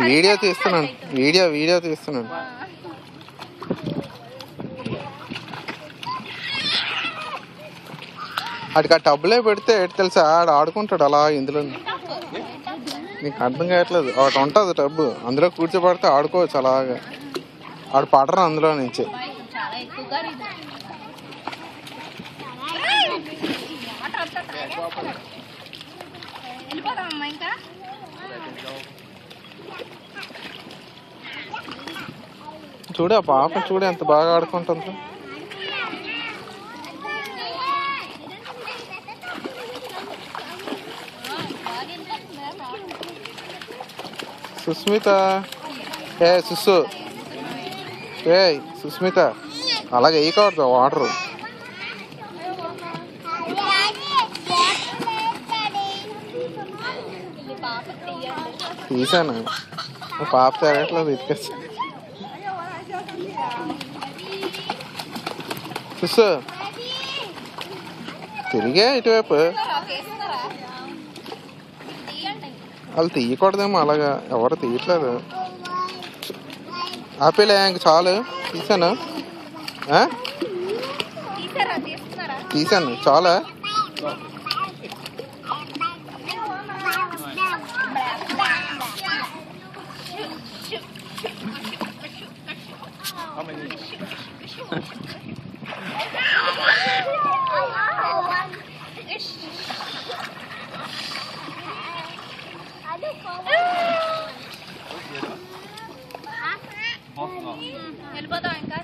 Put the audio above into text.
Video తీస్తున్నాను, video తీస్తున్నాను. వాడికి ఆ టబ్బులే పెడితే ఎటు తెలుసా, ఆడ ఆడుకుంటాడు అలా ఇందులో. నీకు అర్థం కావట్లేదు, ఒకటి ఉంటుంది టబ్బు, అందులో కూర్చోబడితే ఆడుకోవచ్చు అలాగా. ఆడు పడరు అందులో నుంచి. చూడు ఆ పాప, చూడు ఎంత బాగా ఆడుకుంటుందో. సుస్మిత, ఏ సుస్సు, ఏ సుస్మిత, అలాగే వేయకూడదు వాటరు. తీసాను, పాప తిరగట్లేదు, ఇటుకేసి. సుస్సు తిరిగే ఇటువైపు. వాళ్ళు తీయకూడదేమో అలాగా, ఎవరు తీయట్లేదు. ఆపేలే ఇంక చాలు, తీసాను తీసాను చాలా. వెళ్ళిపోతాం ఇంకా.